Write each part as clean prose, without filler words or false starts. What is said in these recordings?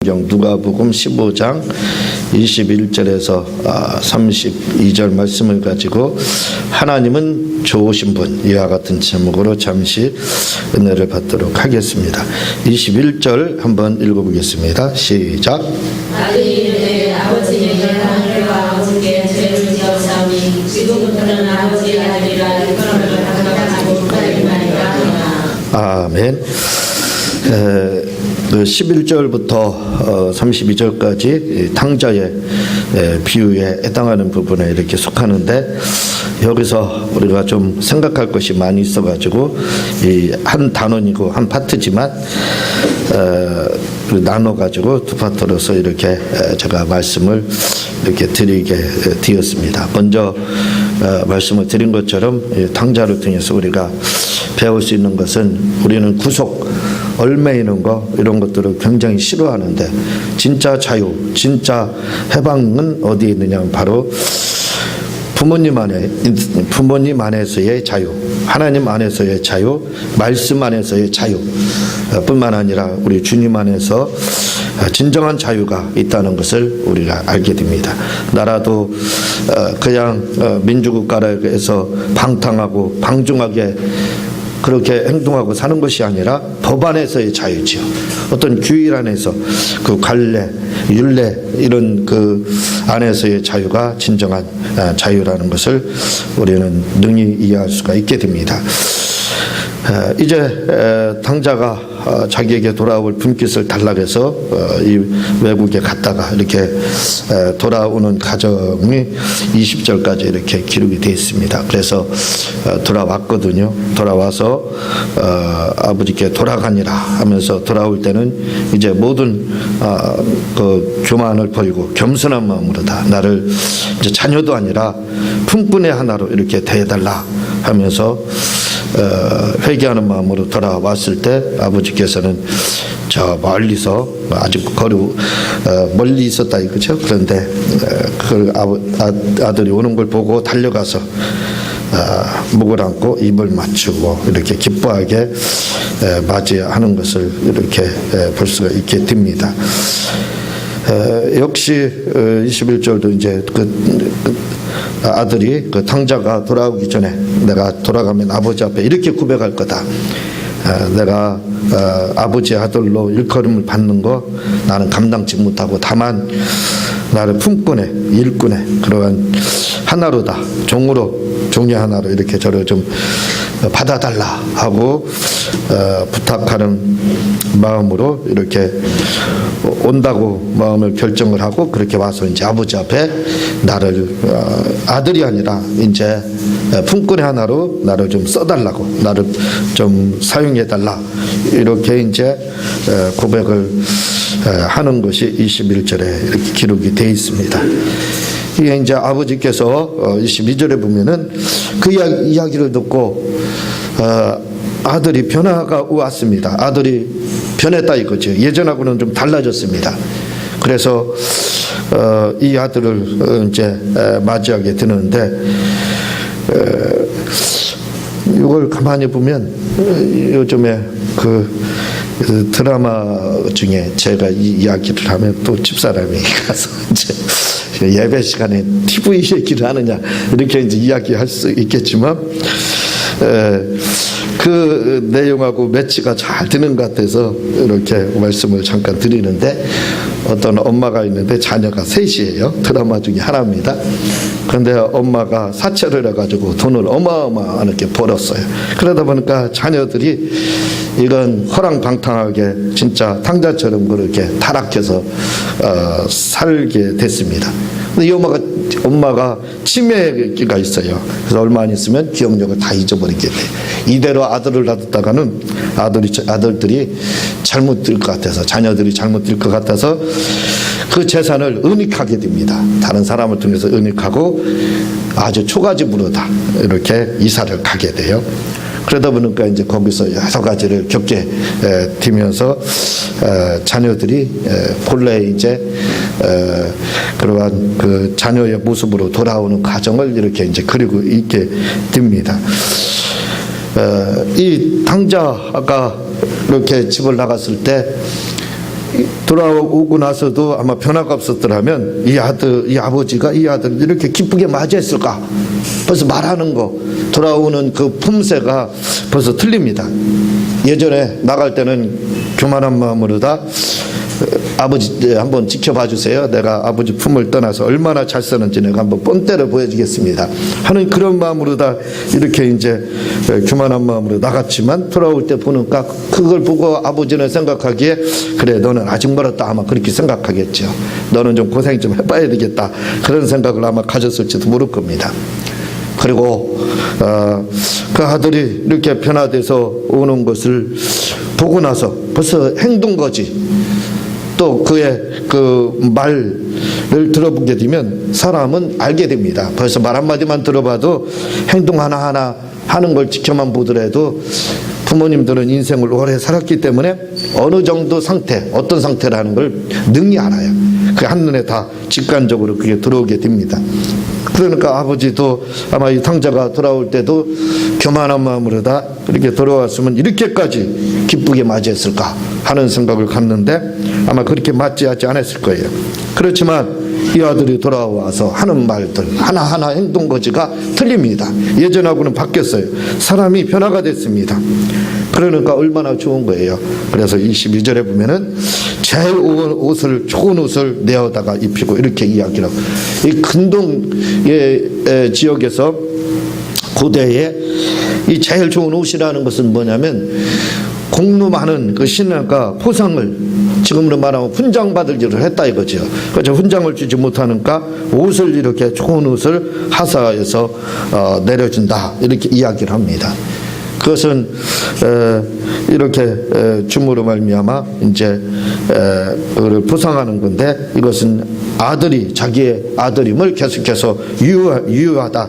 성경 누가복음 15장 21절에서 32절 말씀을 가지고 하나님은 좋으신 분, 이와 같은 제목으로 잠시 은혜를 받도록 하겠습니다. 21절 한번 읽어보겠습니다. 시작. 아들이 아버지에게 하나님과 아버지께 죄를 지었사오니 지금부터는 아버지의 아들이라 일컬음을 받아가지고 기다리나이다. 아멘. 11절부터 32절까지 탕자의 비유에 해당하는 부분에 이렇게 속하는데, 여기서 우리가 좀 생각할 것이 많이 있어가지고 이 한 단원이고 한 파트지만 나눠가지고 두 파트로서 이렇게 제가 말씀을 이렇게 드리게 되었습니다. 먼저 말씀을 드린 것처럼 탕자를 통해서 우리가 배울 수 있는 것은, 우리는 구속, 얽매이는 거 이런 것들을 굉장히 싫어하는데, 진짜 자유, 진짜 해방은 어디에 있느냐, 바로 부모님 안에서의 자유, 하나님 안에서의 자유, 말씀 안에서의 자유 뿐만 아니라 우리 주님 안에서 진정한 자유가 있다는 것을 우리가 알게 됩니다. 나라도 그냥 민주국가에서 방탕하고 방종하게 그렇게 행동하고 사는 것이 아니라 법 안에서의 자유지요. 어떤 규율 안에서 그 관례, 율례 이런 그 안에서의 자유가 진정한 자유라는 것을 우리는 능히 이해할 수가 있게 됩니다. 이제 탕자가 자기에게 돌아올 분깃을 달라해서 이 외국에 갔다가 이렇게 돌아오는 과정이 20절까지 이렇게 기록이 되어 있습니다. 그래서 돌아왔거든요. 돌아와서 아버지께 돌아가니라 하면서 돌아올 때는 이제 모든 그 교만을 버리고 겸손한 마음으로 다 나를 이제 자녀도 아니라 품꾼의 하나로 이렇게 대해달라 하면서 회개하는 마음으로 돌아왔을 때, 아버지께서는 저 멀리서 아주 멀리 있었다 이거죠. 그런데 그 아들이 오는 걸 보고 달려가서 목을 안고 입을 맞추고 이렇게 기뻐하게 맞이하는 것을 이렇게 볼 수가 있게 됩니다. 역시 21절도 이제 아들이 그 탕자가 돌아오기 전에 내가 돌아가면 아버지 앞에 이렇게 고백할 거다. 내가 아버지의 아들로 일컬음을 받는 거 나는 감당치 못하고, 다만 나를 품꾼의 일꾼의 그러한 하나로다, 종의 하나로 이렇게 저를 좀 받아달라 하고 부탁하는 마음으로 이렇게 온다고 마음을 결정을 하고, 그렇게 와서 이제 아버지 앞에 나를 아들이 아니라 이제 품꾼의 하나로 나를 좀 써달라고, 나를 좀 사용해달라, 이렇게 이제 고백을 하는 것이 21절에 이렇게 기록이 되어 있습니다. 이게 이제 아버지께서 22절에 보면은 그 이야기를 듣고 아들이 변화가 왔습니다. 아들이 변했다 이거죠. 예전하고는 좀 달라졌습니다. 그래서 이 아들을 이제 맞이하게 되는데, 이걸 가만히 보면 요즘에 그 드라마 중에 제가 이 이야기를 하면 또 집사람이 가서 이제 예배 시간에 TV 얘기를 하느냐 이렇게 이제 이야기할 수 있겠지만, 그 내용하고 매치가 잘 되는 것 같아서 이렇게 말씀을 잠깐 드리는데, 어떤 엄마가 있는데 자녀가 셋이에요. 드라마 중에 하나입니다. 그런데 엄마가 사채를 해가지고 돈을 어마어마하게 벌었어요. 그러다 보니까 자녀들이 이건 허랑방탕하게 진짜 탕자처럼 그렇게 타락해서 살게 됐습니다. 근데 이 엄마가 치매가 있어요. 그래서 얼마 안 있으면 기억력을 다 잊어버리게 돼. 이대로 아들을 놔뒀다가는 아들들이 잘못될 것 같아서, 자녀들이 잘못될 것 같아서 그 재산을 은닉하게 됩니다. 다른 사람을 통해서 은닉하고 아주 초가집으로 다 이렇게 이사를 가게 돼요. 그러다 보니까 이제 거기서 여러 가지를 겪게 되면서 자녀들이 본래 이제 그러한 그 자녀의 모습으로 돌아오는 과정을 이렇게 이제 그리고 있게 됩니다. 이 탕자가 이렇게 집을 나갔을 때 돌아오고 나서도 아마 변화가 없었더라면 이 아버지가 이 아들을 이렇게 기쁘게 맞이했을까? 벌써 말하는 거, 돌아오는 그 품새가 벌써 틀립니다. 예전에 나갈 때는 교만한 마음으로 다 아버지 한번 지켜봐 주세요. 내가 아버지 품을 떠나서 얼마나 잘 사는지 내가 한번 뻔때려 보여주겠습니다 하는 그런 마음으로 다 이렇게 이제 교만한 마음으로 나갔지만 돌아올 때 보니까 그걸 보고 아버지는 생각하기에 그래 너는 아직 멀었다 아마 그렇게 생각하겠죠. 너는 좀 고생 좀 해봐야 되겠다 그런 생각을 아마 가졌을지도 모를 겁니다. 그리고 그 아들이 이렇게 변화돼서 오는 것을 보고 나서 벌써 행동거지 또 그의 그 말을 들어보게 되면 사람은 알게 됩니다. 벌써 말 한마디만 들어봐도 행동 하나하나 하는 걸 지켜만 보더라도 부모님들은 인생을 오래 살았기 때문에 어느 정도 상태, 어떤 상태라는 걸 능히 알아요. 그 한눈에 다 직관적으로 그게 들어오게 됩니다. 그러니까 아버지도 아마 이 탕자가 돌아올 때도 교만한 마음으로 다 이렇게 돌아왔으면 이렇게까지 기쁘게 맞이했을까 하는 생각을 갖는데 아마 그렇게 맞이하지 않았을 거예요. 그렇지만 이 아들이 돌아와서 하는 말들 하나하나 행동거지가 틀립니다. 예전하고는 바뀌었어요. 사람이 변화가 됐습니다. 그러니까 얼마나 좋은 거예요. 그래서 22절에 보면은 제일 좋은 옷을 내어다가 입히고 이렇게 이야기를 하고, 이 근동의 지역에서 고대에 이 제일 좋은 옷이라는 것은 뭐냐면 공로 많은 그 신하가 포상을 지금으로 말하면 훈장 받을 일을 했다 이거죠. 그래서 훈장을 주지 못하니까 옷을 이렇게 좋은 옷을 하사에서 내려준다 이렇게 이야기를 합니다. 그것은 이렇게 줌으로 말미암아 이제 그를 포상하는 건데 이것은 아들이 자기의 아들임을 계속해서 유효하다.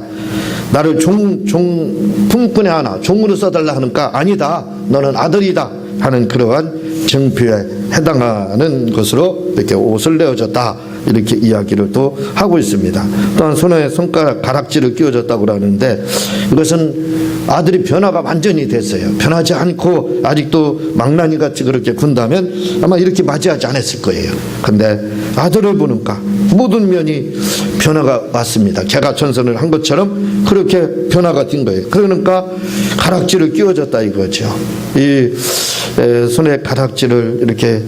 나를 품꾼의 하나 종으로 써달라 하니까 아니다. 너는 아들이다 하는 그러한 증표에 해당하는 것으로 이렇게 옷을 내어줬다 이렇게 이야기를 또 하고 있습니다. 또한 손에 손가락 가락지를 끼워줬다고 하는데 이것은 아들이 변화가 완전히 됐어요. 변하지 않고 아직도 망나니 같이 그렇게 군다면 아마 이렇게 맞이하지 않았을 거예요. 근데 아들을 보니까 모든 면이 변화가 왔습니다. 개가천선을 한 것처럼 그렇게 변화가 된 거예요. 그러니까 가락지를 끼워줬다 이거죠. 이 손에 가락지를 이렇게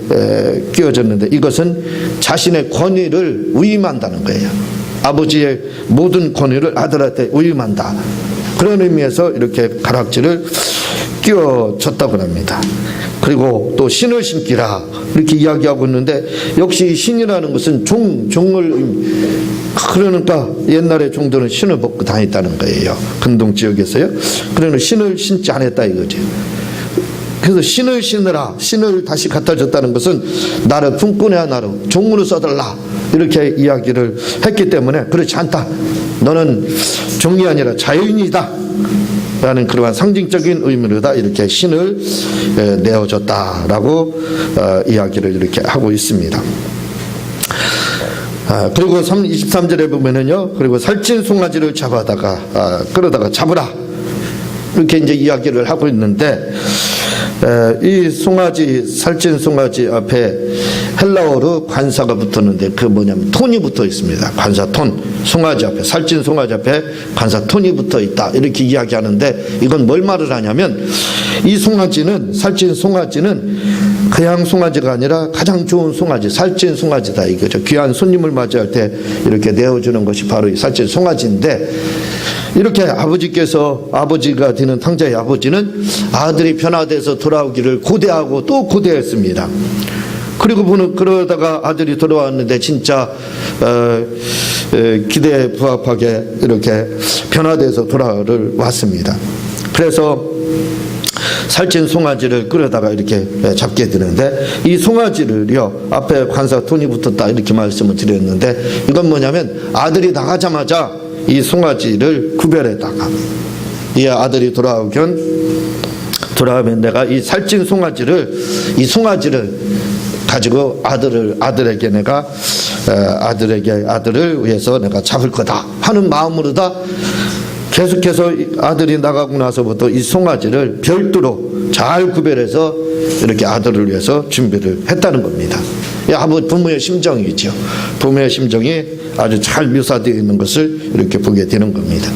끼워줬는데 이것은 자신의 권위를 위임한다는 거예요. 아버지의 모든 권위를 아들한테 위임한다. 그런 의미에서 이렇게 가락지를 끼워줬다고 합니다. 그리고 또 신을 신기라 이렇게 이야기하고 있는데 역시 신이라는 것은 종을 그러니까 옛날에 종들은 신을 벗고 다녔다는 거예요. 근동 지역에서요. 그러면 신을 신지 않았다 이거죠. 그래서 신을 신으라, 신을 다시 갖다 줬다는 것은 나를 품꾼의 하나로 종으로 써달라 이렇게 이야기를 했기 때문에 그렇지 않다. 너는 종이 아니라 자유인이다 라는 그러한 상징적인 의미로다 이렇게 신을 내어줬다라고 이야기를 이렇게 하고 있습니다. 그리고 23절에 보면은요, 그리고 살찐 송아지를 잡아다가 끌어다가 잡으라 이렇게 이제 이야기를 하고 있는데 이 송아지, 살찐 송아지 앞에 헬라어로 관사가 붙었는데 그 뭐냐면 톤이 붙어 있습니다. 관사 톤. 송아지 앞에, 살찐 송아지 앞에 관사 톤이 붙어 있다 이렇게 이야기하는데 이건 뭘 말을 하냐면 이 송아지는, 살찐 송아지는 그냥 송아지가 아니라 가장 좋은 송아지, 살찐 송아지다 이거죠. 귀한 손님을 맞이할 때 이렇게 내어주는 것이 바로 이 살찐 송아지인데 이렇게 아버지가 되는 탕자의 아버지는 아들이 변화돼서 돌아오기를 고대하고 또 고대했습니다. 그리고 그러다가 아들이 돌아왔는데 진짜 기대에 부합하게 이렇게 변화돼서 왔습니다. 그래서 살찐 송아지를 끌어다가 이렇게 잡게 되는데 이 송아지를요 앞에 관사 톤이 붙었다 이렇게 말씀을 드렸는데 이건 뭐냐면 아들이 나가자마자 이 송아지를 구별했다가 이 아들이 돌아오면 내가 이 살찐 송아지를 가지고 아들에게 내가 아들을 위해서 내가 잡을 거다 하는 마음으로 다 계속해서 아들이 나가고 나서부터 이 송아지를 별도로 잘 구별해서 이렇게 아들을 위해서 준비를 했다는 겁니다. 부모의 심정이죠. 부모의 심정이 아주 잘 묘사되어 있는 것을 이렇게 보게 되는 겁니다.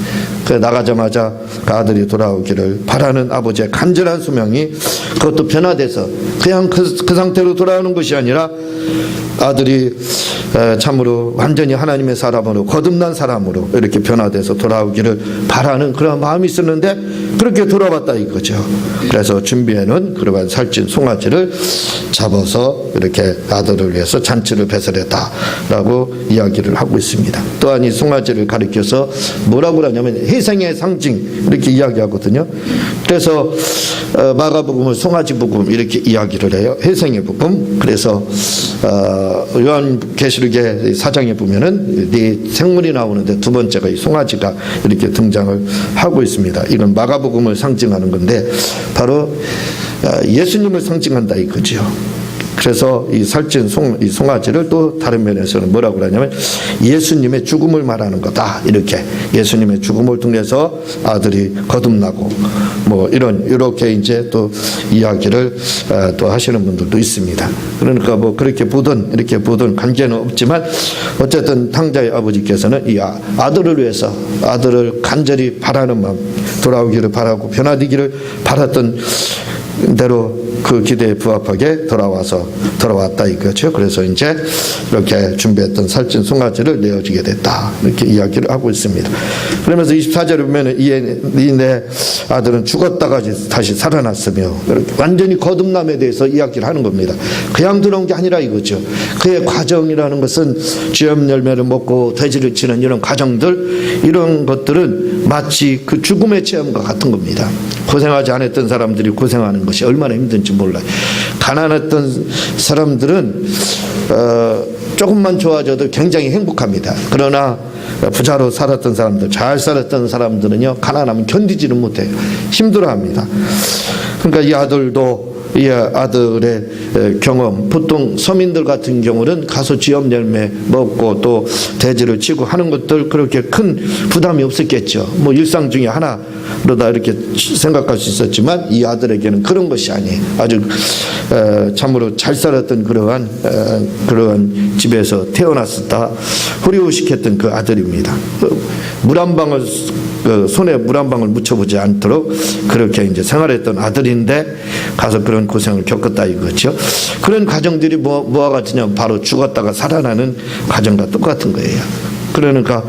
나가자마자 그 아들이 돌아오기를 바라는 아버지의 간절한 소명이 그것도 변화돼서 그냥 그 상태로 돌아오는 것이 아니라 아들이 참으로 완전히 하나님의 사람으로 거듭난 사람으로 이렇게 변화돼서 돌아오기를 바라는 그런 마음이 있었는데 그렇게 돌아왔다 이거죠. 그래서 준비해놓은 그러한 살찐 송아지를 잡아서 이렇게 아들을 위해서 잔치를 배설했다라고 이야기를 하고 있습니다. 또한 이 송아지를 가리켜서 뭐라고 하냐면 희생의 상징 이렇게 이야기하거든요. 그래서 마가복음을 송아지복음 이렇게 이야기를 해요. 희생의 복음. 그래서 요한계시록의 4장에 보면은 네 생물이 나오는데 두 번째가 이 송아지가 이렇게 등장을 하고 있습니다. 이건 마가복음을 상징하는 건데 바로 예수님을 상징한다 이거죠. 그래서 이 살찐 이 송아지를 또 다른 면에서는 뭐라고 하냐면 예수님의 죽음을 말하는 거다. 이렇게 예수님의 죽음을 통해서 아들이 거듭나고 뭐 이렇게 이제 또 이야기를 또 하시는 분들도 있습니다. 그러니까 뭐 그렇게 보든 이렇게 보든 관계는 없지만 어쨌든 탕자의 아버지께서는 이 아들을 위해서 아들을 간절히 바라는 마음, 돌아오기를 바라고 변화되기를 바랐던 대로 그 기대에 부합하게 돌아왔다 이거죠. 그래서 이제 이렇게 준비했던 살찐 송아지를 내어주게 됐다 이렇게 이야기를 하고 있습니다. 그러면서 24절에 보면 이 내 아들은 죽었다가 다시 살아났으며 이렇게 완전히 거듭남에 대해서 이야기를 하는 겁니다. 그냥 들어온 게 아니라 이거죠. 그의 과정이라는 것은 쥐염 열매를 먹고 돼지를 치는 이런 과정들 이런 것들은 마치 그 죽음의 체험과 같은 겁니다. 고생하지 않았던 사람들이 고생하는 것이 얼마나 힘든지 몰라요. 가난했던 사람들은 조금만 좋아져도 굉장히 행복합니다. 그러나 부자로 살았던 사람들, 잘 살았던 사람들은요, 가난하면 견디지는 못해요. 힘들어합니다. 그러니까 이 아들도 이 아들의 경험, 보통 서민들 같은 경우는 가서 쥐염 열매 먹고 또 돼지를 치고 하는 것들 그렇게 큰 부담이 없었겠죠. 뭐 일상 중에 하나로다 이렇게 생각할 수 있었지만 이 아들에게는 그런 것이 아니에요. 아주 참으로 잘 살았던 그러한 집에서 태어났었다 후리우식했던 그 아들입니다. 물 한 방울 손에 물 한 방울 묻혀보지 않도록 그렇게 이제 생활했던 아들인데 가서 그런 고생을 겪었다 이거죠. 그런 가정들이 뭐와 같으냐면 바로 죽었다가 살아나는 가정과 똑같은 거예요. 그러니까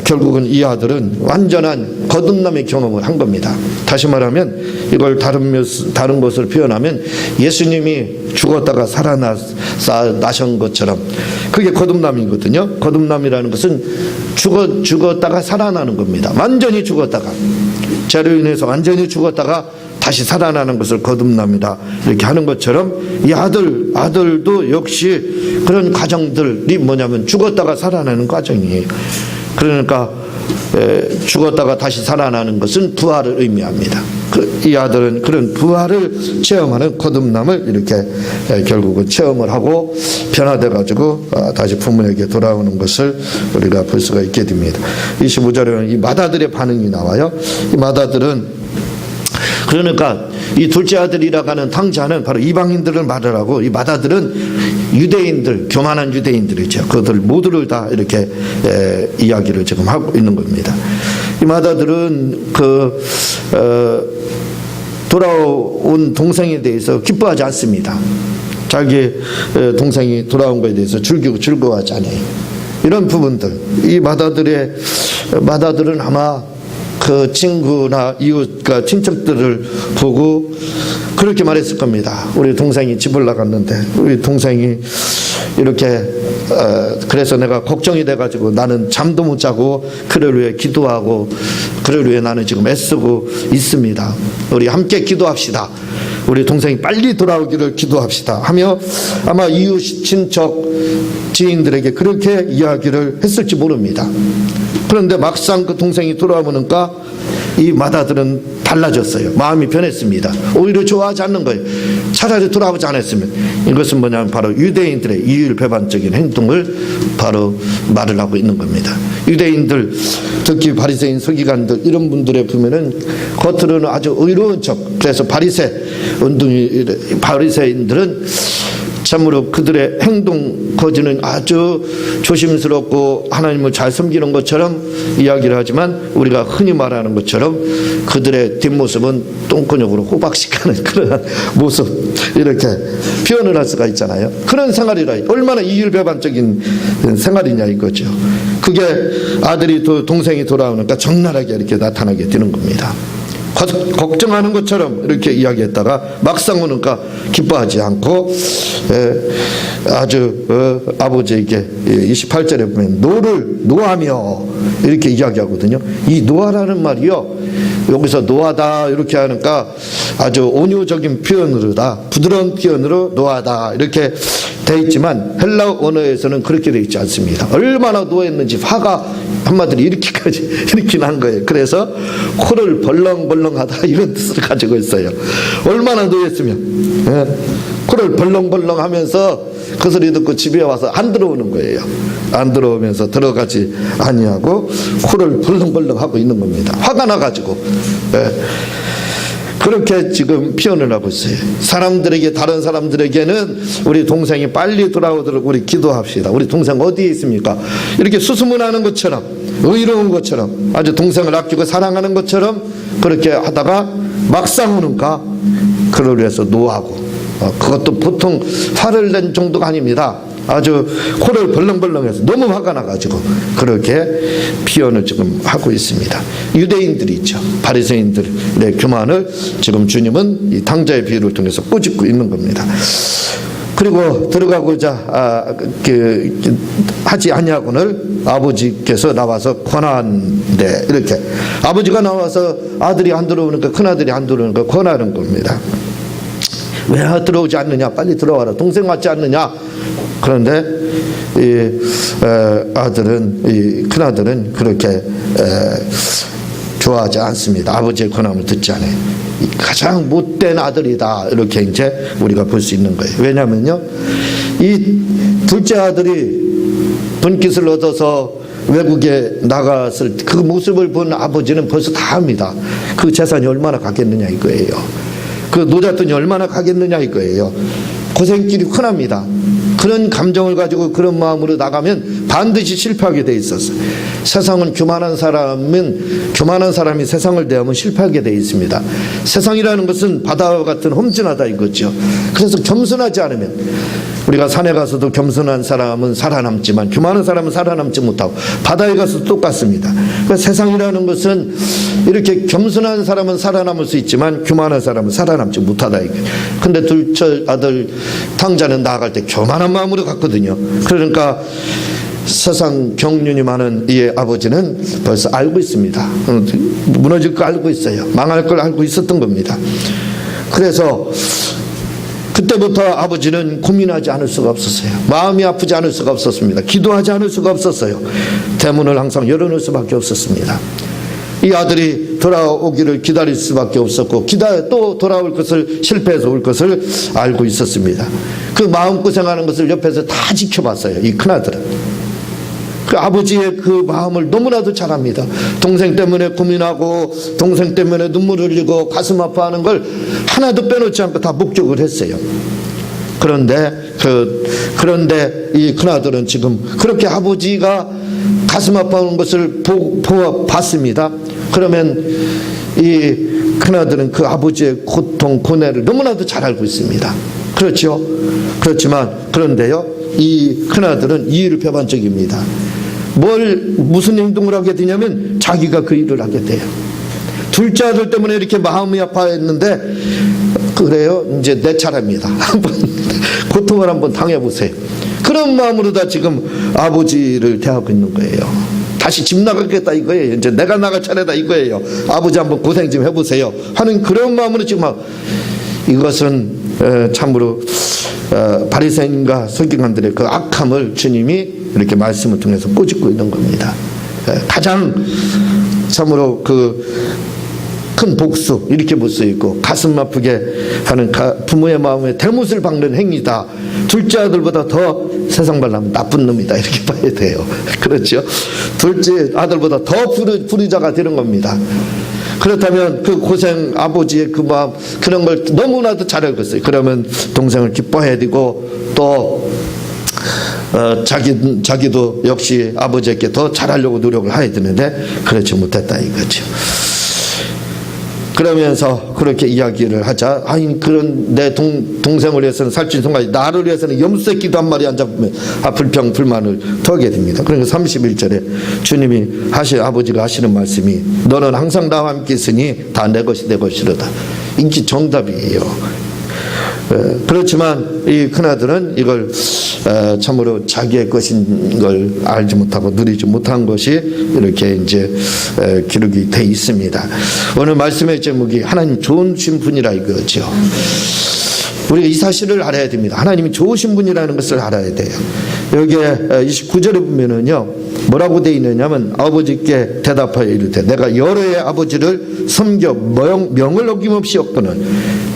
결국은 이 아들은 완전한 거듭남의 경험을 한 겁니다. 다시 말하면 이걸 다른 것을 표현하면 예수님이 죽었다가 살아나신 것처럼 그게 거듭남이거든요. 거듭남이라는 것은 죽었다가 살아나는 겁니다. 완전히 죽었다가 죄로 인해서 완전히 죽었다가 다시 살아나는 것을 거듭납니다. 이렇게 하는 것처럼 이 아들도 역시 그런 과정들이 뭐냐면 죽었다가 살아나는 과정이에요. 그러니까 죽었다가 다시 살아나는 것은 부활을 의미합니다. 이 아들은 그런 부활을 체험하는 거듭남을 이렇게 결국은 체험을 하고 변화돼 가지고 다시 부모에게 돌아오는 것을 우리가 볼 수가 있게 됩니다. 25절에는 이 맏아들의 반응이 나와요. 이 맏아들은 그러니까 이 둘째 아들이라고 하는 탕자는 바로 이방인들을 말을 하고 이 맏아들은 유대인들, 교만한 유대인들이죠. 그들 모두를 다 이렇게 이야기를 지금 하고 있는 겁니다. 이 맏아들은 돌아온 동생에 대해서 기뻐하지 않습니다. 자기 동생이 돌아온 것에 대해서 즐거워하지 않아요. 이런 부분들, 이 맏아들은 아마 그 친구나 이웃과 친척들을 보고 그렇게 말했을 겁니다. 우리 동생이 집을 나갔는데 우리 동생이 이렇게 그래서 내가 걱정이 돼가지고 나는 잠도 못 자고 그를 위해 기도하고 그를 위해 나는 지금 애쓰고 있습니다. 우리 함께 기도합시다. 우리 동생이 빨리 돌아오기를 기도합시다 하며 아마 이웃 친척 지인들에게 그렇게 이야기를 했을지 모릅니다. 그런데 막상 그 동생이 돌아오니까 이 마다들은 달라졌어요. 마음이 변했습니다. 오히려 좋아하지 않는 거예요. 차라리 돌아오지 않았으면. 이것은 뭐냐면 바로 유대인들의 이율배반적인 행동을 바로 말을 하고 있는 겁니다. 유대인들, 특히 바리새인 서기관들 이런 분들에 보면은 겉으로는 아주 의로운 척. 그래서 바리새인들은 참으로 그들의 행동 거지는 아주 조심스럽고 하나님을 잘 섬기는 것처럼 이야기를 하지만 우리가 흔히 말하는 것처럼 그들의 뒷모습은 똥근육으로 호박식하는 그런 모습, 이렇게 표현을 할 수가 있잖아요. 그런 생활이라 얼마나 이율배반적인 생활이냐 이거죠. 그게 아들이 동생이 돌아오니까 적나라하게 이렇게 나타나게 되는 겁니다. 걱정하는 것처럼 이렇게 이야기했다가 막상 오니까 기뻐하지 않고 아주 아버지에게 28절에 보면 노하며 이렇게 이야기하거든요. 이 노하라는 말이요, 여기서 노하다 이렇게 하니까 아주 온유적인 표현으로다, 부드러운 표현으로 노하다 이렇게 돼 있지만 헬라어 언어에서는 그렇게 돼 있지 않습니다. 얼마나 노했는지 화가 한마디로 이렇게까지 이렇게 난 거예요. 그래서 코를 벌렁벌렁하다 이런 뜻을 가지고 있어요. 얼마나 노했으면 코를 벌렁벌렁하면서 그 소리 듣고 집에 와서 안 들어오는 거예요. 안 들어오면서 들어가지 아니하고 코를 벌렁벌렁하고 있는 겁니다. 화가 나가지고. 그렇게 지금 표현을 하고 있어요. 사람들에게, 다른 사람들에게는 우리 동생이 빨리 돌아오도록 우리 기도합시다. 우리 동생 어디에 있습니까? 이렇게 수수문하는 것처럼, 의로운 것처럼, 아주 동생을 아끼고 사랑하는 것처럼 그렇게 하다가 막상 오는가 그를 위해서 노하고, 그것도 보통 화를 낸 정도가 아닙니다. 아주 코를 벌렁벌렁해서 너무 화가 나가지고 그렇게 표현을 지금 하고 있습니다. 유대인들이 있죠. 바리새인들의 교만을 지금 주님은 이 탕자의 비유를 통해서 꼬집고 있는 겁니다. 그리고 들어가고자 하지 아니하고는 아버지께서 나와서 권하는데, 이렇게 아버지가 나와서 아들이 안 들어오니까, 큰아들이 안 들어오니까 권하는 겁니다. 왜 들어오지 않느냐, 빨리 들어와라, 동생 왔지 않느냐. 그런데 이 큰아들은 그렇게 좋아하지 않습니다. 아버지의 권함을 듣지 않아요. 가장 못된 아들이다, 이렇게 이제 우리가 볼 수 있는 거예요. 왜냐면요, 이 둘째 아들이 분깃을 얻어서 외국에 나갔을 그 모습을 본 아버지는 벌써 다 압니다. 그 재산이 얼마나 가겠느냐 이거예요. 그 노잣돈이 얼마나 가겠느냐 이거예요. 고생길이 흔합니다. 그런 감정을 가지고 그런 마음으로 나가면 반드시 실패하게 돼 있었어요. 세상은 교만한 사람이 세상을 대하면 실패하게 돼 있습니다. 세상이라는 것은 바다와 같은 험준하다 이거죠. 그래서 겸손하지 않으면, 우리가 산에 가서도 겸손한 사람은 살아남지만 교만한 사람은 살아남지 못하고, 바다에 가서도 똑같습니다. 그러니까 세상이라는 것은 이렇게 겸손한 사람은 살아남을 수 있지만 교만한 사람은 살아남지 못하다 이거예요. 근데 둘째 아들 탕자는 나아갈 때 교만한 마음으로 갔거든요. 그러니까 세상 경륜이 많은 이 아버지는 벌써 알고 있습니다. 무너질 걸 알고 있어요. 망할 걸 알고 있었던 겁니다. 그래서 그때부터 아버지는 고민하지 않을 수가 없었어요. 마음이 아프지 않을 수가 없었습니다. 기도하지 않을 수가 없었어요. 대문을 항상 열어놓을 수밖에 없었습니다. 이 아들이 돌아오기를 기다릴 수밖에 없었고, 또 돌아올 것을, 실패해서 올 것을 알고 있었습니다. 그 마음고생하는 것을 옆에서 다 지켜봤어요. 이 큰아들은. 그 아버지의 그 마음을 너무나도 잘 압니다. 동생 때문에 고민하고, 동생 때문에 눈물 흘리고 가슴 아파하는 걸 하나도 빼놓지 않고 다 목격을 했어요. 그런데 이 큰아들은 지금 그렇게 아버지가 가슴 아파하는 것을 봤습니다. 그러면 이 큰아들은 그 아버지의 고통, 고뇌를 너무나도 잘 알고 있습니다. 그렇죠? 그렇지만, 그런데요, 이 큰아들은 이율배반적입니다. 무슨 행동을 하게 되냐면 자기가 그 일을 하게 돼요. 둘째 아들 때문에 이렇게 마음이 아파했는데, 그래요, 이제 내 차례입니다. 한번 고통을 한번 당해보세요. 그런 마음으로 다 지금 아버지를 대하고 있는 거예요. 다시 집 나가겠다 이거예요. 이제 내가 나갈 차례다 이거예요. 아버지 한번 고생 좀 해보세요 하는 그런 마음으로 지금 이것은 참으로 바리새인과 서기관들의 그 악함을 주님이 이렇게 말씀을 통해서 꼬집고 있는 겁니다. 가장 참으로 큰 복수 이렇게 볼 수 있고, 가슴 아프게 하는 부모의 마음에 대못을 박는 행위다. 둘째 아들보다 더 세상 말하면 나쁜 놈이다 이렇게 봐야 돼요. 그렇죠? 둘째 아들보다 더 불의자가 되는 겁니다. 그렇다면 그 고생 아버지의 그 마음, 그런 걸 너무나도 잘 알고 있어요. 그러면 동생을 기뻐해야 되고, 또 자기도 역시 아버지에게 더 잘하려고 노력을 해야 되는데 그렇지 못했다 이거죠. 그러면서 그렇게 이야기를 하자, 아니 그런 내 동생을 위해서는 살찐 송아지, 나를 위해서는 염소새끼도 한 마리 안 잡으면 불평 불만을 더하게 됩니다. 그러니까 31절에 주님이 아버지가 하시는 말씀이, 너는 항상 나와 함께 있으니 다 내 것이 내 것이로다. 이게 정답이에요. 그렇지만 이 큰아들은 이걸 참으로 자기의 것인 걸 알지 못하고 누리지 못한 것이 이렇게 이제 기록이 돼 있습니다. 오늘 말씀의 제목이 하나님 좋으신 분이라 이거죠. 우리가 이 사실을 알아야 됩니다. 하나님이 좋으신 분이라는 것을 알아야 돼요. 여기에 29절에 보면은요, 뭐라고 되어 있느냐면, 아버지께 대답하여 이르되 내가 여러의 아버지를 섬겨 명을 어김없이 엮거든,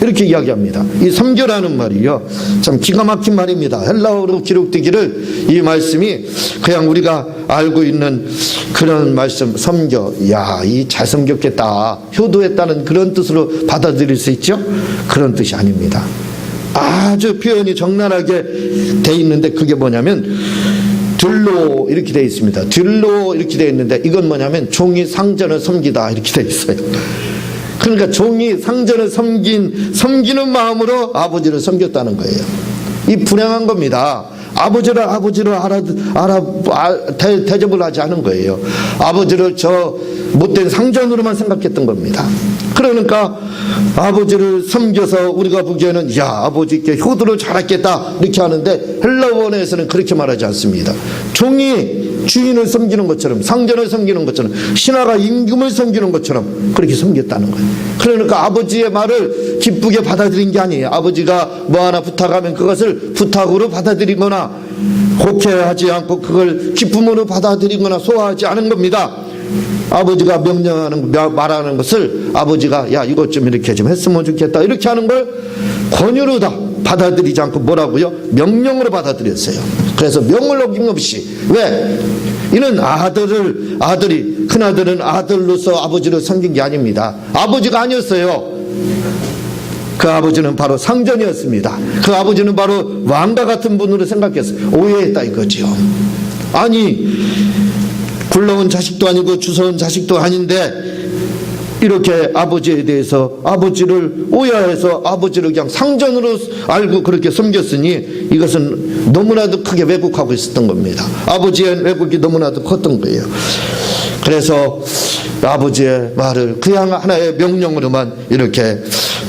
이렇게 이야기합니다. 이 섬겨라는 말이요, 참 기가 막힌 말입니다. 헬라어로 기록되기를 이 말씀이 그냥 우리가 알고 있는 그런 말씀, 섬겨, 야, 이 잘 섬겼겠다, 효도했다는 그런 뜻으로 받아들일 수 있죠? 그런 뜻이 아닙니다. 아주 표현이 적나라하게 돼 있는데, 그게 뭐냐면 들로 이렇게 돼 있습니다. 들로 이렇게 돼 있는데, 이건 뭐냐면 종이 상전을 섬기다 이렇게 돼 있어요. 그러니까 종이 상전을 섬기는 마음으로 아버지를 섬겼다는 거예요. 이 불행한 겁니다. 아버지를 대접을 하지 않은 거예요. 아버지를 저 못된 상전으로만 생각했던 겁니다. 그러니까 아버지를 섬겨서 우리가 보기에는, 야, 아버지께 효도를 잘했겠다 이렇게 하는데, 헬라어에서는 그렇게 말하지 않습니다. 종이 주인을 섬기는 것처럼, 상전을 섬기는 것처럼, 신하가 임금을 섬기는 것처럼 그렇게 섬겼다는 거예요. 그러니까 아버지의 말을 기쁘게 받아들인 게 아니에요. 아버지가 뭐 하나 부탁하면 그것을 부탁으로 받아들이거나 곡해하지 않고 그걸 기쁨으로 받아들이거나 소화하지 않은 겁니다. 아버지가 말하는 것을 아버지가 야, 이것 좀 이렇게 좀 했으면 좋겠다 이렇게 하는 걸 권유로 다 받아들이지 않고 뭐라고요? 명령으로 받아들였어요. 그래서 명을 어김없이. 왜? 이는 큰아들은 아들로서 아버지를 섬긴 게 아닙니다. 아버지가 아니었어요. 그 아버지는 바로 상전이었습니다. 그 아버지는 바로 왕과 같은 분으로 생각했어요. 오해했다 이거지요. 아니, 굴러온 자식도 아니고 주워온 자식도 아닌데 이렇게 아버지에 대해서 아버지를 오해해서 아버지를 그냥 상전으로 알고 그렇게 섬겼으니 이것은 너무나도 크게 왜곡하고 있었던 겁니다. 아버지의 왜곡이 너무나도 컸던 거예요. 그래서 아버지의 말을 그냥 하나의 명령으로만 이렇게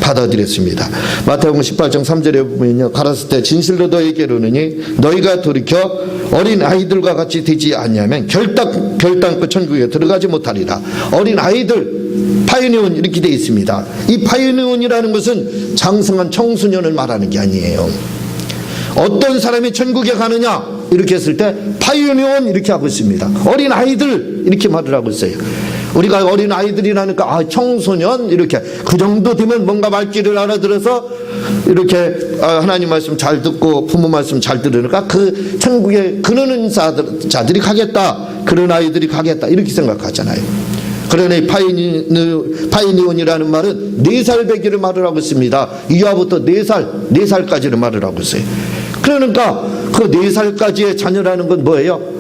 받아들였습니다. 마태복음 18장 3절에 보면요, 가라사대 때 진실로 너희에게 이르노니 너희가 돌이켜 어린 아이들과 같이 되지 않냐면 결단코 천국에 들어가지 못하리라. 어린 아이들, 파이니온 이렇게 되어 있습니다. 이 파이니온이라는 것은 장성한 청소년을 말하는 게 아니에요. 어떤 사람이 천국에 가느냐 이렇게 했을 때 파이니온 이렇게 하고 있습니다. 어린 아이들 이렇게 말을 하고 있어요. 우리가 어린 아이들이라니까 청소년 이렇게 그 정도 되면 뭔가 말귀를 알아들어서 이렇게 하나님 말씀 잘 듣고 부모 말씀 잘 들으니까 그 천국에 그러는 자들이 가겠다, 그런 아이들이 가겠다 이렇게 생각하잖아요. 그러나 파이니온이라는 말은 4살 배기를 말을 하고 있습니다. 이하부터 4살까지를 말을 하고 있어요. 그러니까 그 4살까지의 자녀라는 건 뭐예요?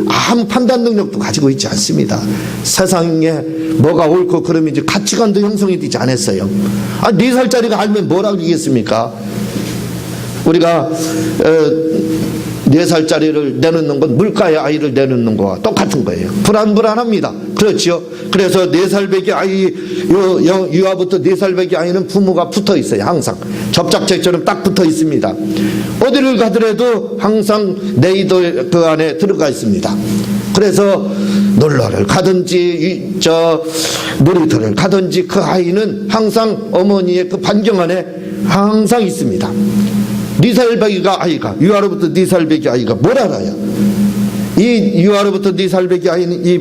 아무 판단 능력도 가지고 있지 않습니다. 세상에 뭐가 옳고 그름이 이제 가치관도 형성이 되지 않았어요. 4살짜리가 알면 뭘 알겠습니까? 우리가 4살짜리를 내놓는 건 물가의 아이를 내놓는 거와 똑같은 거예요. 불안합니다. 그렇죠? 그래서 4살 배기 아이, 유아부터 4살 배기 아이는 부모가 붙어 있어요. 항상 접착제처럼 딱 붙어 있습니다. 어디를 가더라도 항상 네이더 그 안에 들어가 있습니다. 그래서 놀러를 가든지 놀이터를 가든지 그 아이는 항상 어머니의 그 반경 안에 항상 있습니다. 4살 배기 아이가, 유아로부터 4살 배기 아이가 뭘 알아요? 이 유아로부터 4살배기 아이는, 이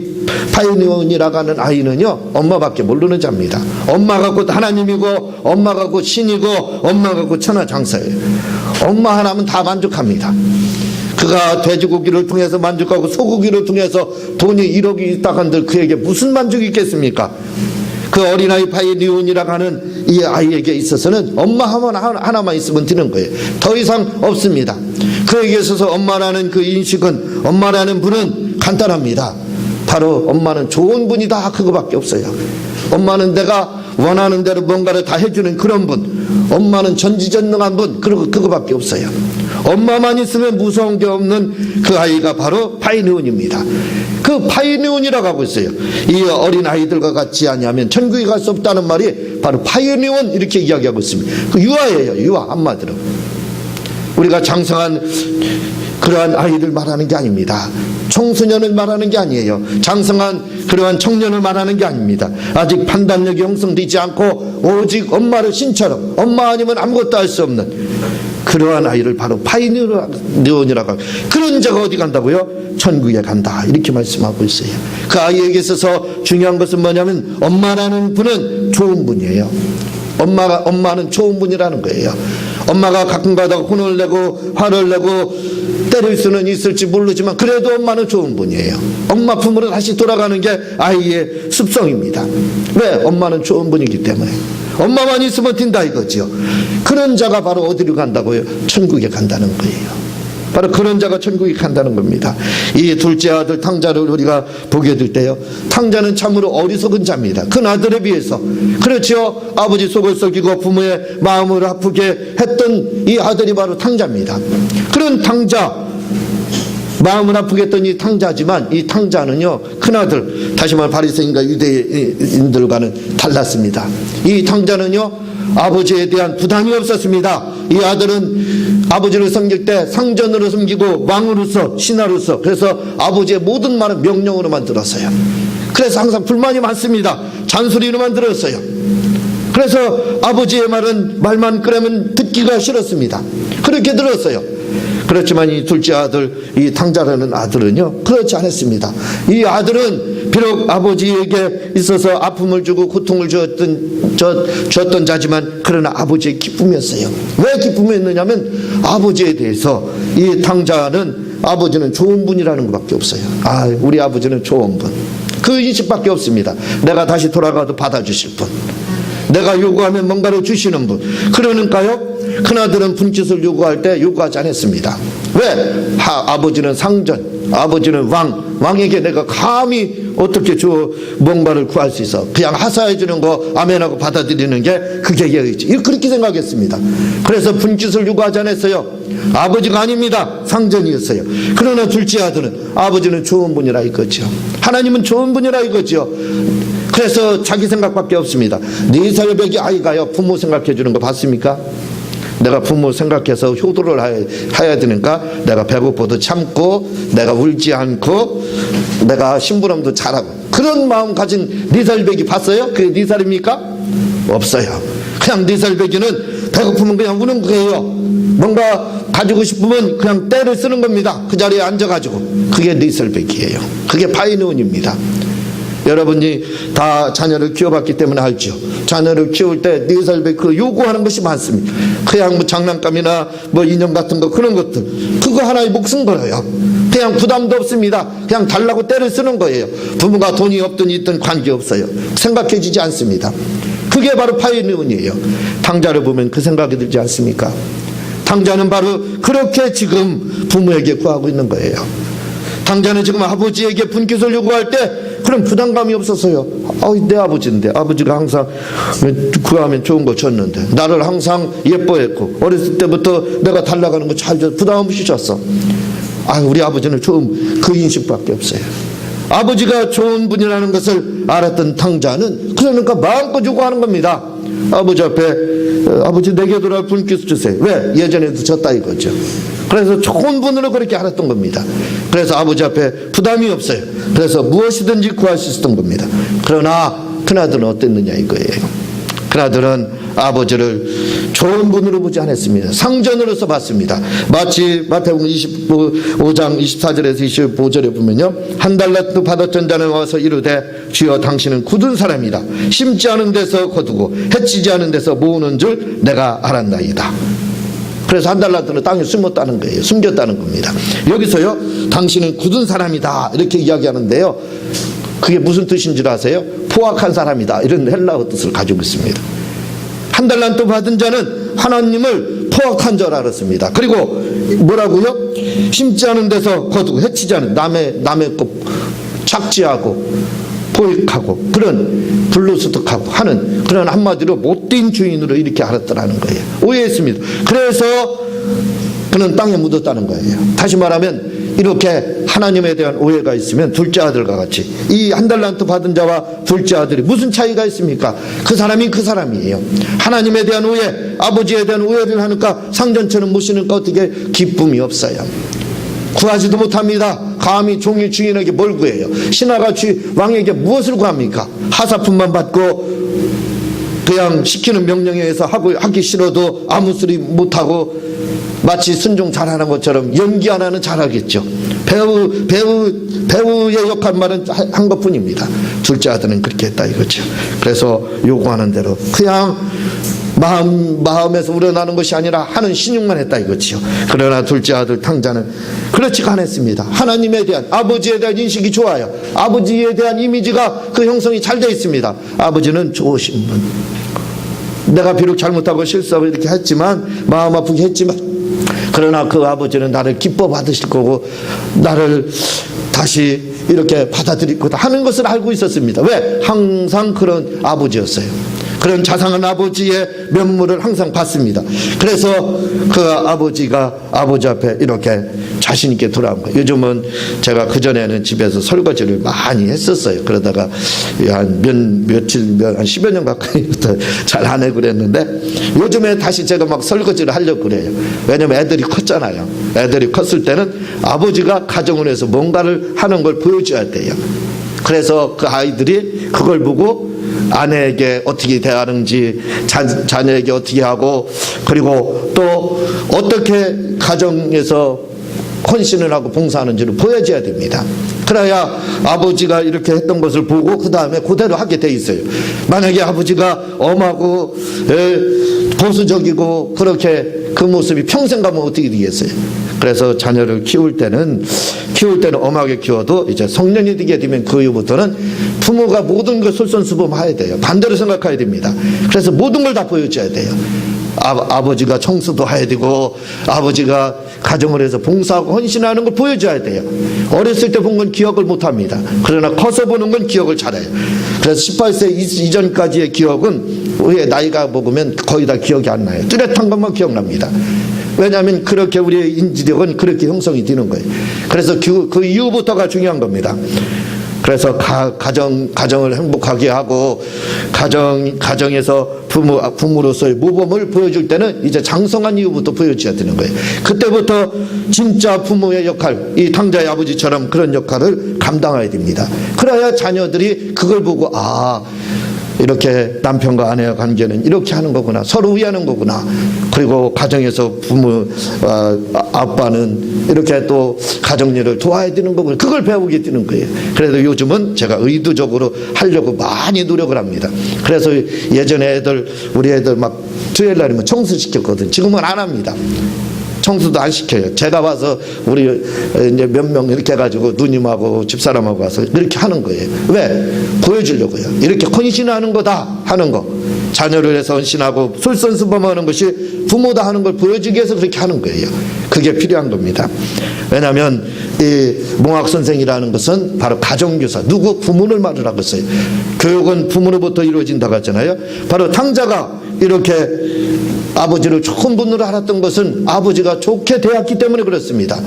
파이니온이라고 하는 아이는요, 엄마밖에 모르는 자입니다. 엄마가 곧 하나님이고, 엄마가 곧 신이고, 엄마가 곧 천하장사예요. 엄마 하나면 다 만족합니다. 그가 돼지고기를 통해서 만족하고 소고기를 통해서 돈이 1억이 있다 한들 그에게 무슨 만족이 있겠습니까? 그 어린아이 파이니온이라고 하는 이 아이에게 있어서는 엄마 하나만 있으면 되는 거예요. 더 이상 없습니다. 그에게 있어서 엄마라는 그 인식은, 엄마라는 분은 간단합니다. 바로 엄마는 좋은 분이다, 그거밖에 없어요. 엄마는 내가 원하는 대로 뭔가를 다 해주는 그런 분, 엄마는 전지전능한 분, 그리고 그거밖에 없어요. 엄마만 있으면 무서운 게 없는 그 아이가 바로 파이니온입니다. 그 파이니온이라고 하고 있어요. 이 어린 아이들과 같지 아니하면 천국에 갈 수 없다는 말이 바로 파이니온, 이렇게 이야기하고 있습니다. 그 유아예요. 유아, 한마디로. 우리가 장성한 그러한 아이를 말하는 게 아닙니다. 청소년을 말하는 게 아니에요. 장성한 그러한 청년을 말하는 게 아닙니다. 아직 판단력이 형성되지 않고 오직 엄마를 신처럼, 엄마 아니면 아무것도 할 수 없는 그러한 아이를 바로 파이니온이라고 하고, 그런 자가 어디 간다고요? 천국에 간다, 이렇게 말씀하고 있어요. 그 아이에게 있어서 중요한 것은 뭐냐면 엄마라는 분은 좋은 분이에요. 엄마는 좋은 분이라는 거예요. 엄마가 가끔가다 혼을 내고 화를 내고 때릴 수는 있을지 모르지만 그래도 엄마는 좋은 분이에요. 엄마 품으로 다시 돌아가는 게 아이의 습성입니다. 왜? 엄마는 좋은 분이기 때문에. 엄마만 있으면 된다 이거지요. 그런 자가 바로 어디로 간다고요? 천국에 간다는 거예요. 바로 그런 자가 천국에 간다는 겁니다. 이 둘째 아들 탕자를 우리가 보게 될 때요, 탕자는 참으로 어리석은 자입니다. 큰 아들에 비해서. 그렇죠. 아버지 속을 썩이고 부모의 마음을 아프게 했던 이 아들이 바로 탕자입니다. 그런 탕자, 마음을 아프게 했던 이 탕자지만, 이 탕자는요, 큰아들, 다시 말해 바리새인과 유대인들과는 달랐습니다. 이 탕자는요, 아버지에 대한 부담이 없었습니다. 이 아들은 아버지를 섬길 때 상전으로 섬기고 왕으로서, 신하로서, 그래서 아버지의 모든 말은 명령으로만 들었어요. 그래서 항상 불만이 많습니다. 잔소리로만 들었어요. 그래서 아버지의 말만 끄려면 듣기가 싫었습니다. 그렇게 들었어요. 그렇지만 이 둘째 아들, 이 탕자라는 아들은요, 그렇지 않았습니다. 이 아들은 비록 아버지에게 있어서 아픔을 주고 고통을 주었던 자지만, 그러나 아버지의 기쁨이었어요. 왜 기쁨이었느냐면 아버지에 대해서 이 탕자는, 아버지는 좋은 분이라는 것밖에 없어요. 아, 우리 아버지는 좋은 분, 그 인식밖에 없습니다. 내가 다시 돌아가도 받아주실 분, 내가 요구하면 뭔가를 주시는 분. 그러니까요, 큰아들은 분깃을 요구할 때 요구하지 않았습니다. 왜? 아버지는 상전, 아버지는 왕에게 내가 감히 어떻게 뭔가를 구할 수 있어? 그냥 하사해 주는 거 아멘하고 받아들이는 게 그게 예의지, 그렇게 생각했습니다. 그래서 분깃을 요구하지 않았어요. 아버지가 아닙니다. 상전이었어요. 그러나 둘째 아들은, 아버지는 좋은 분이라 이거죠. 하나님은 좋은 분이라 이거죠. 그래서 자기 생각밖에 없습니다. 4살배기 아이가요, 부모 생각해 주는 거 봤습니까? 내가 부모 생각해서 효도를 해야 되니까 내가 배고파도 참고, 내가 울지 않고, 내가 심부름도 잘하고, 그런 마음 가진 4살배기 봤어요? 그게 4살입니까? 없어요. 그냥 4살배기는 배고프면 그냥 우는 거예요. 뭔가 가지고 싶으면 그냥 때를 쓰는 겁니다. 그 자리에 앉아가지고. 그게 4살배기예요. 그게 파이니온입니다. 여러분이 다 자녀를 키워봤기 때문에 알죠. 자녀를 키울 때 4살배 그 요구하는 것이 많습니다. 그냥 뭐 장난감이나 뭐 인형 같은 거, 그런 것들, 그거 하나에 목숨 걸어요. 그냥 부담도 없습니다. 그냥 달라고 때를 쓰는 거예요. 부모가 돈이 없든 있든 관계없어요. 생각해지지 않습니다. 그게 바로 파이니온이에요. 탕자를 보면 그 생각이 들지 않습니까? 탕자는 바로 그렇게 지금 부모에게 구하고 있는 거예요. 탕자는 지금 아버지에게 분깃을 요구할 때 그런 부담감이 없었어요. 내 아버지인데, 아버지가 항상 구하면 좋은 거 줬는데, 나를 항상 예뻐했고, 어렸을 때부터 내가 달라고 하는 거 잘 줬어. 부담 없이 줬어. 우리 아버지는 좋은, 그 인식밖에 없어요. 아버지가 좋은 분이라는 것을 알았던 탕자는 그러니까 마음껏 요구하는 겁니다. 아버지 앞에, 아버지 내게 돌아올 분깃 주세요. 왜? 예전에도 줬다 이거죠. 그래서 좋은 분으로 그렇게 알았던 겁니다. 그래서 아버지 앞에 부담이 없어요. 그래서 무엇이든지 구할 수 있었던 겁니다. 그러나 큰아들은 어땠느냐 이거예요. 그나들은 아버지를 좋은 분으로 보지 않았습니다. 상전으로서 봤습니다. 마치 마태복음 25장 24절에서 25절에 보면요, 한 달란트 받았던 자는 와서 이르되 주여 당신은 굳은 사람이라 심지 않은 데서 거두고 해치지 않은 데서 모으는 줄 내가 알았나이다. 그래서 한 달란트는 땅에 숨었다는 거예요. 숨겼다는 겁니다. 여기서요, 당신은 굳은 사람이다 이렇게 이야기하는데요, 그게 무슨 뜻인 줄 아세요? 포악한 사람이다 이런 헬라어 뜻을 가지고 있습니다. 한 달란트 받은 자는 하나님을 포악한 줄 알았습니다. 그리고 뭐라고요? 심지 않은 데서 거두고 해치지 않은, 남의 것 착지하고 포획하고 그런 불로소득하고 하는 그런, 한마디로 못된 주인으로 이렇게 알았더라는 거예요. 오해했습니다. 그래서 그는 땅에 묻었다는 거예요. 다시 말하면 이렇게 하나님에 대한 오해가 있으면 둘째 아들과 같이, 이 한 달란트 받은 자와 둘째 아들이 무슨 차이가 있습니까? 그 사람이 그 사람이에요. 하나님에 대한 오해, 아버지에 대한 오해를 하니까 상전처럼 모시니까 어떻게 기쁨이 없어요. 구하지도 못합니다. 감히 종이 주인에게 뭘 구해요? 신하가 왕에게 무엇을 구합니까? 하사품만 받고 그냥 시키는 명령에 의해서 하기 싫어도 아무 소리 못하고 마치 순종 잘하는 것처럼 연기 하나는 잘하겠죠. 배우의 역할만은 한 것뿐입니다. 둘째 아들은 그렇게 했다 이거죠. 그래서 요구하는 대로 그냥 마음에서 우러나는 것이 아니라 하는 신용만 했다 이거지요. 그러나 둘째 아들 탕자는 그렇지가 않았습니다. 하나님에 대한, 아버지에 대한 인식이 좋아요. 아버지에 대한 이미지가, 그 형성이 잘 되어 있습니다. 아버지는 좋으신 분. 내가 비록 잘못하고 실수하고 이렇게 했지만, 마음 아프게 했지만, 그러나 그 아버지는 나를 기뻐 받으실 거고 나를 다시 이렇게 받아들일 거다 하는 것을 알고 있었습니다. 왜? 항상 그런 아버지였어요. 그런 자상한 아버지의 면모를 항상 봤습니다. 그래서 그 아버지가 아버지 앞에 이렇게 자신 있게 돌아온 거예요. 요즘은 제가 그전에는 집에서 설거지를 많이 했었어요. 그러다가 한 10여 년 가까이부터 잘 안 해 그랬는데, 요즘에 다시 제가 막 설거지를 하려고 그래요. 왜냐면 애들이 컸잖아요. 애들이 컸을 때는 아버지가 가정을 해서 뭔가를 하는 걸 보여줘야 돼요. 그래서 그 아이들이 그걸 보고 아내에게 어떻게 대하는지, 자녀에게 어떻게 하고, 그리고 또 어떻게 가정에서 헌신을 하고 봉사하는지를 보여줘야 됩니다. 그래야 아버지가 이렇게 했던 것을 보고 그 다음에 그대로 하게 돼 있어요. 만약에 아버지가 엄하고 보수적이고 그렇게 그 모습이 평생 가면 어떻게 되겠어요? 그래서 자녀를 키울 때는 엄하게 키워도 이제 성년이 되게 되면 그 이후부터는 부모가 모든 걸 솔선수범해야 돼요. 반대로 생각해야 됩니다. 그래서 모든 걸 다 보여줘야 돼요. 아버지가 청소도 해야 되고, 아버지가 가정을 해서 봉사하고 헌신하는 걸 보여줘야 돼요. 어렸을 때 본 건 기억을 못합니다. 그러나 커서 보는 건 기억을 잘해요. 그래서 18세 이전까지의 기억은 우리의 나이가 먹으면 거의 다 기억이 안 나요. 뚜렷한 것만 기억납니다. 왜냐하면 그렇게 우리의 인지력은 그렇게 형성이 되는 거예요. 그래서 그 이후부터가 중요한 겁니다. 그래서 가정을 행복하게 하고 가정에서 부모로서의 모범을 보여줄 때는 이제 장성한 이후부터 보여줘야 되는 거예요. 그때부터 진짜 부모의 역할, 이 탕자의 아버지처럼 그런 역할을 감당해야 됩니다. 그래야 자녀들이 그걸 보고 이렇게 남편과 아내의 관계는 이렇게 하는 거구나, 서로 위하는 거구나, 그리고 가정에서 부모 아빠는 이렇게 또 가정일을 도와야 되는 거구나, 그걸 배우게 되는 거예요. 그래도 요즘은 제가 의도적으로 하려고 많이 노력을 합니다. 그래서 예전에 우리 애들 막 토요일 날이면 청소시켰거든. 지금은 안 합니다. 청소도 안 시켜요. 제가 와서 우리 이제 몇 명 이렇게 해가지고 누님하고 집사람하고 와서 이렇게 하는 거예요. 왜? 보여주려고요. 이렇게 헌신하는 거다 하는 거. 자녀를 해서 헌신하고 솔선수범하는 것이 부모다 하는 걸 보여주기 위해서 그렇게 하는 거예요. 그게 필요한 겁니다. 왜냐하면 이 몽학 선생이라는 것은 바로 가정교사, 누구 부모를 말을 하고 있어요. 교육은 부모로부터 이루어진다고 하잖아요. 바로 탕자가 이렇게 아버지를 좋은 분으로 알았던 것은 아버지가 좋게 대했기 때문에 그렇습니다.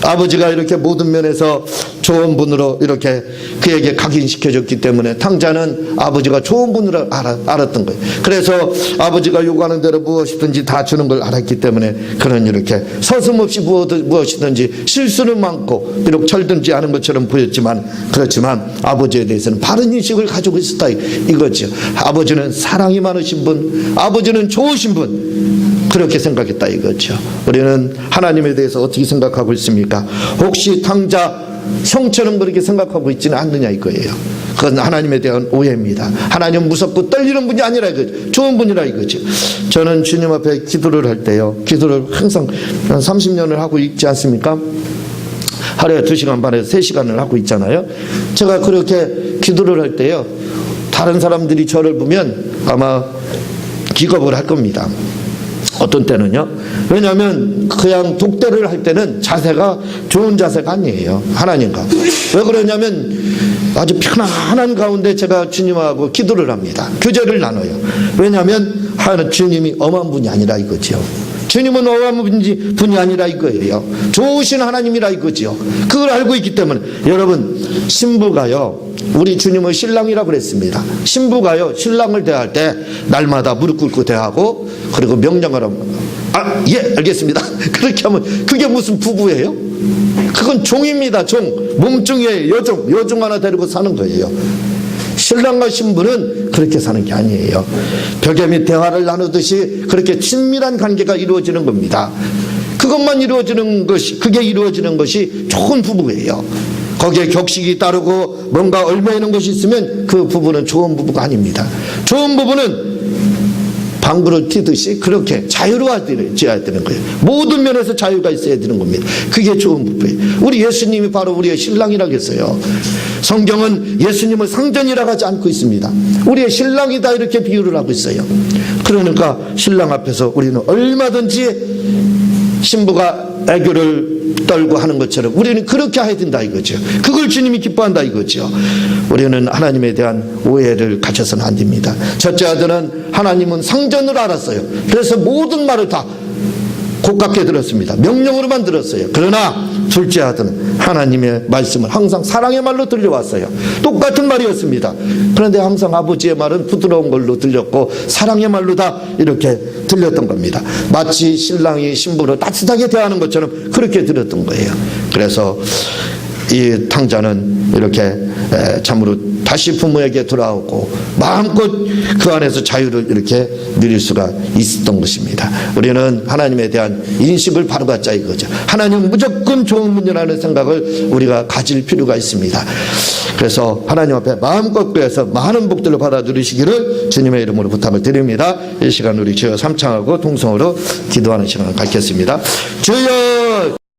아버지가 이렇게 모든 면에서 좋은 분으로 이렇게 그에게 각인시켜줬기 때문에 탕자는 아버지가 좋은 분으로 알았던 거예요. 그래서 아버지가 요구하는 대로 무엇이든지 다 주는 걸 알았기 때문에 그는 이렇게 서슴없이 무엇이든지 실수는 많고 비록 철든지 않은 것처럼 보였지만 그렇지만 아버지에 대해서는 바른 인식을 가지고 있었다 이거죠. 아버지는 사랑이 많으신 분, 아버지는 좋으신 분, 그렇게 생각했다 이거죠. 우리는 하나님에 대해서 어떻게 생각하고 있습니까? 혹시 탕자 형처럼 그렇게 생각하고 있지는 않느냐 이거예요. 그건 하나님에 대한 오해입니다. 하나님 무섭고 떨리는 분이 아니라 이거죠. 좋은 분이라 이거죠. 저는 주님 앞에 기도를 할 때요, 기도를 항상 30년을 하고 있지 않습니까? 하루에 2시간 반에서 3시간을 하고 있잖아요. 제가 그렇게 기도를 할 때요, 다른 사람들이 저를 보면 아마 기겁을 할 겁니다. 어떤 때는요. 왜냐하면 그냥 독대를 할 때는 자세가 좋은 자세가 아니에요. 하나님과. 왜 그러냐면 아주 편안한 가운데 제가 주님하고 기도를 합니다. 교제를 나눠요. 왜냐하면 주님이 엄한 분이 아니라 이거죠. 주님은 엄한 분이 아니라 이거예요. 좋으신 하나님이라 이거죠. 그걸 알고 있기 때문에 여러분, 신부가요, 우리 주님의 신랑이라고 그랬습니다. 신부가요, 신랑을 대할 때 날마다 무릎 꿇고 대하고 그리고 명령을 하면 예 알겠습니다. 그렇게 하면 그게 무슨 부부예요? 그건 종입니다. 종. 몸종이에요. 여종 하나 데리고 사는 거예요. 신랑과 신부는 그렇게 사는 게 아니에요. 벽에 밑 대화를 나누듯이 그렇게 친밀한 관계가 이루어지는 겁니다. 그것만 이루어지는 것이, 그게 이루어지는 것이 좋은 부부예요. 거기에 격식이 따르고 뭔가 얽매이는 것이 있으면 그 부부는 좋은 부부가 아닙니다. 좋은 부부는 방구를 튀듯이 그렇게 자유로워져야 되는 거예요. 모든 면에서 자유가 있어야 되는 겁니다. 그게 좋은 부부예요. 우리 예수님이 바로 우리의 신랑이라고 했어요. 성경은 예수님을 상전이라고 하지 않고 있습니다. 우리의 신랑이다 이렇게 비유를 하고 있어요. 그러니까 신랑 앞에서 우리는 얼마든지 신부가 애교를 떨고 하는 것처럼 우리는 그렇게 해야 된다 이거죠. 그걸 주님이 기뻐한다 이거죠. 우리는 하나님에 대한 오해를 가져서는 안 됩니다. 첫째 아들은 하나님은 상전으로 알았어요. 그래서 모든 말을 다 고깝게 들었습니다. 명령으로만 들었어요. 그러나 둘째 아들은 하나님의 말씀을 항상 사랑의 말로 들려왔어요. 똑같은 말이었습니다. 그런데 항상 아버지의 말은 부드러운 걸로 들렸고 사랑의 말로 다 이렇게 들렸던 겁니다. 마치 신랑이 신부를 따뜻하게 대하는 것처럼 그렇게 들었던 거예요. 그래서 이 탕자는 이렇게 참으로 다시 부모에게 돌아오고 마음껏 그 안에서 자유를 이렇게 누릴 수가 있었던 것입니다. 우리는 하나님에 대한 인식을 바로 갖자 이거죠. 하나님은 무조건 좋은 분이라는 생각을 우리가 가질 필요가 있습니다. 그래서 하나님 앞에 마음껏 구해서 많은 복들을 받아 누리시기를 주님의 이름으로 부탁을 드립니다. 이 시간 우리 주여 삼창하고 통성으로 기도하는 시간을 갖겠습니다. 주여